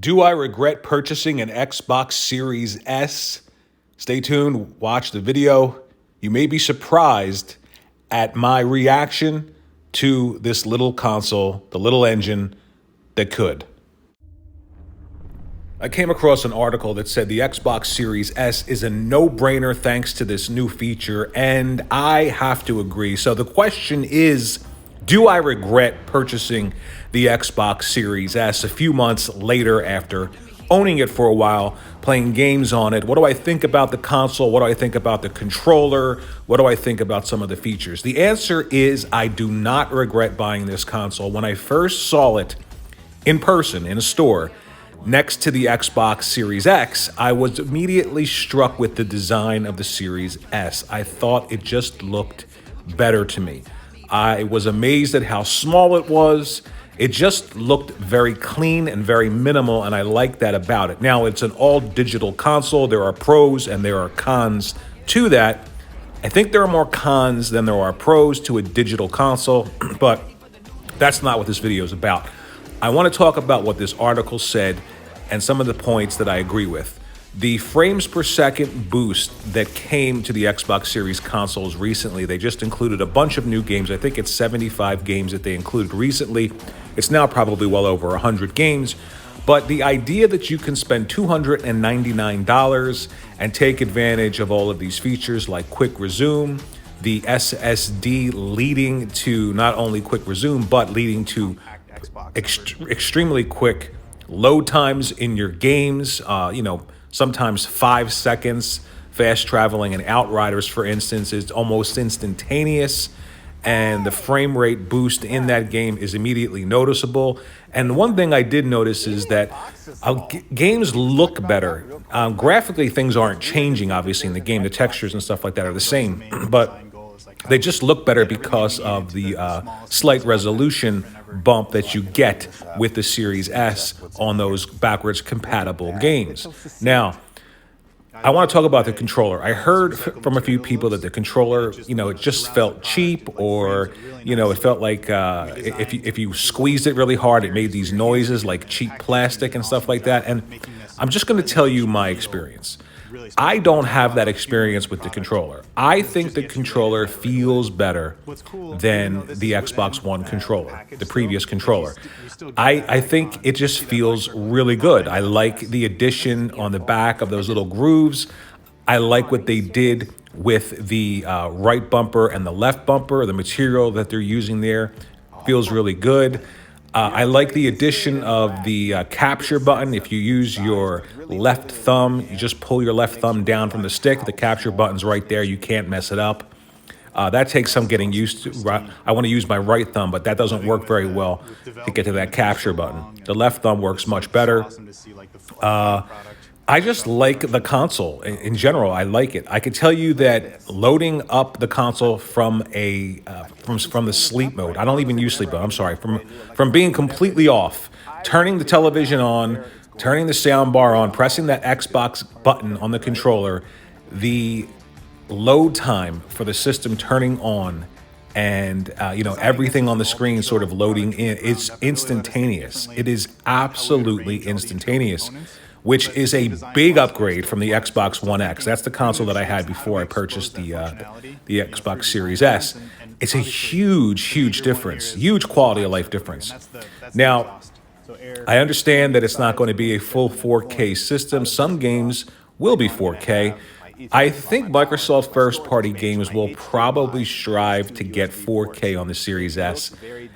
Do I regret purchasing an Xbox Series S? Stay tuned, watch the video. You may be surprised at my reaction to this little console, the little engine that could. I came across an article that said the Xbox Series S is a no-brainer thanks to this new feature, and I have to agree. So the question is, do I regret purchasing the Xbox Series S a few months later after owning it for a while, playing games on it? What do I think about the console? What do I think about the controller? What do I think about some of the features? The answer is I do not regret buying this console. When I first saw it in person in a store next to the Xbox Series X, I was immediately struck with the design of the Series S. I thought it just looked better to me. I was amazed at how small it was. It just looked very clean and very minimal, and I like that about it. Now, it's an all-digital console. There are pros and there are cons to that. I think there are more cons than there are pros to a digital console, but that's not what this video is about. I want to talk about what this article said and some of the points that I agree with. The frames per second boost that came to the Xbox Series consoles recently, they just included a bunch of new games. I think it's 75 games that they included recently. It's now probably well over 100 games. But the idea that you can spend $299 and take advantage of all of these features like quick resume, the SSD leading to not only quick resume, but leading to extremely quick load times in your games, sometimes 5 seconds. Fast traveling in Outriders, for instance, is almost instantaneous, and the frame rate boost in that game is immediately noticeable. And one thing I did notice is that games look better. Graphically, things aren't changing, obviously, in the game. The textures and stuff like that are the same, but they just look better because of the slight resolution bump that you get with the Series S on those backwards compatible games. Now, I want to talk about the controller. I heard from a few people that the controller, it just felt cheap, or, it felt like if you squeezed it really hard, it made these noises like cheap plastic and stuff like that. And I'm just going to tell you my experience. I don't have that experience with the controller. I think the controller feels better than the Xbox One controller, the previous controller. I think it just feels really good. I like the addition on the back of those little grooves. I like what they did with the right bumper and the left bumper. The material that they're using there feels really good. I like the addition of the capture button. If you use your left thumb, you just pull your left thumb down from the stick. The capture button's right there. You can't mess it up. That takes some getting used to. I want to use my right thumb, but that doesn't work very well to get to that capture button. The left thumb works much better. I just like the console in general. I like it. I could tell you that loading up the console from the sleep mode. I don't even use sleep mode. I'm sorry. From being completely off, turning the television on, turning the sound bar on, pressing that Xbox button on the controller, the load time for the system turning on, and everything on the screen sort of loading in, it's instantaneous. It is absolutely instantaneous, which is a big upgrade from the Xbox One X. That's the console that I had before I purchased the Xbox Series S. It's a huge difference, huge quality of life difference. Now, I understand that it's not going to be a full 4K system. Some games will be 4K. I think Microsoft first-party games will probably strive to get 4K on the Series S,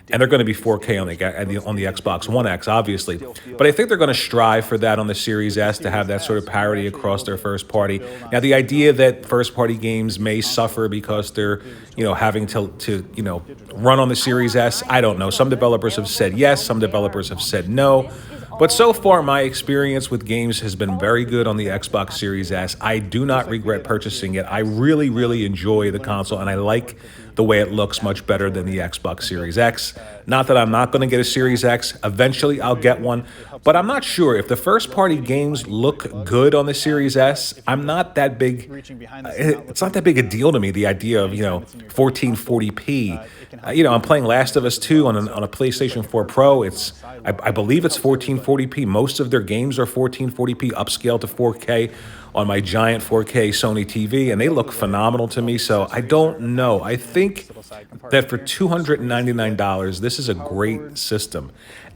and they're going to be 4K on the Xbox One X, obviously. But I think they're going to strive for that on the Series S, to have that sort of parity across their first-party. Now, the idea that first-party games may suffer because they're, having to run on the Series S, I don't know. Some developers have said yes, some developers have said no. But so far, my experience with games has been very good on the Xbox Series S. I do not regret purchasing it. I really enjoy the console, and I like the the way it looks much better than the Xbox Series X. Not that I'm not going to get a Series X. Eventually, I'll get one. But I'm not sure if the first party games look good on the Series S. I'm not that big. It's not that big a deal to me, the idea of, 1440p. I'm playing Last of Us 2 on a PlayStation 4 Pro. I believe it's 1440p. Most of their games are 1440p, upscaled to 4K on my giant 4K Sony TV, and they look phenomenal to me. So I don't know. I think that for $299, this is a great system.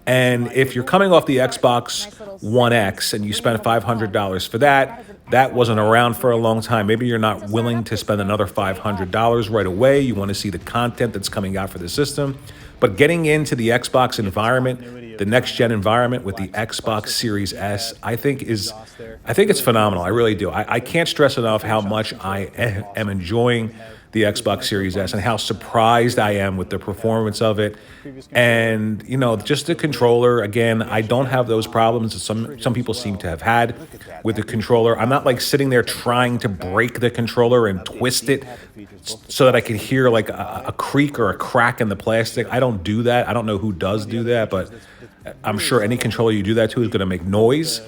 And if you're coming off the Xbox One X and you spend $500 for that, that wasn't around for a long time. Maybe you're not willing to spend another $500 right away. You want to see the content that's coming out for the system. But getting into the Xbox environment, the next-gen environment with the Xbox Series S, I think it's phenomenal. I really do. I can't stress enough how much I am enjoying the Xbox Series S and how surprised I am with the performance of it. And, just the controller, again, I don't have those problems that some people seem to have had with the controller. I'm not like sitting there trying to break the controller and twist it so that I can hear like a creak or a crack in the plastic. I don't do that. I don't know who does do that, but I'm sure any controller you do that to is going to make noise.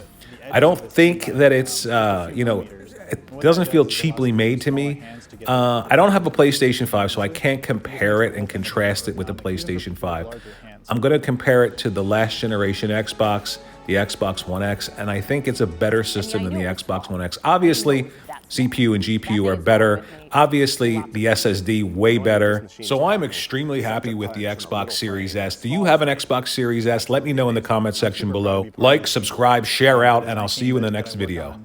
I don't think that it's, it doesn't feel cheaply made to me. I don't have a PlayStation 5, so I can't compare it and contrast it with the PlayStation 5. I'm going to compare it to the last generation Xbox, the Xbox One X, and I think it's a better system than the Xbox One X. Obviously, CPU and GPU are better. Obviously, the SSD way better. So I'm extremely happy with the Xbox Series S. Do you have an Xbox Series S? Let me know in the comment section below. Like, subscribe, share out, and I'll see you in the next video.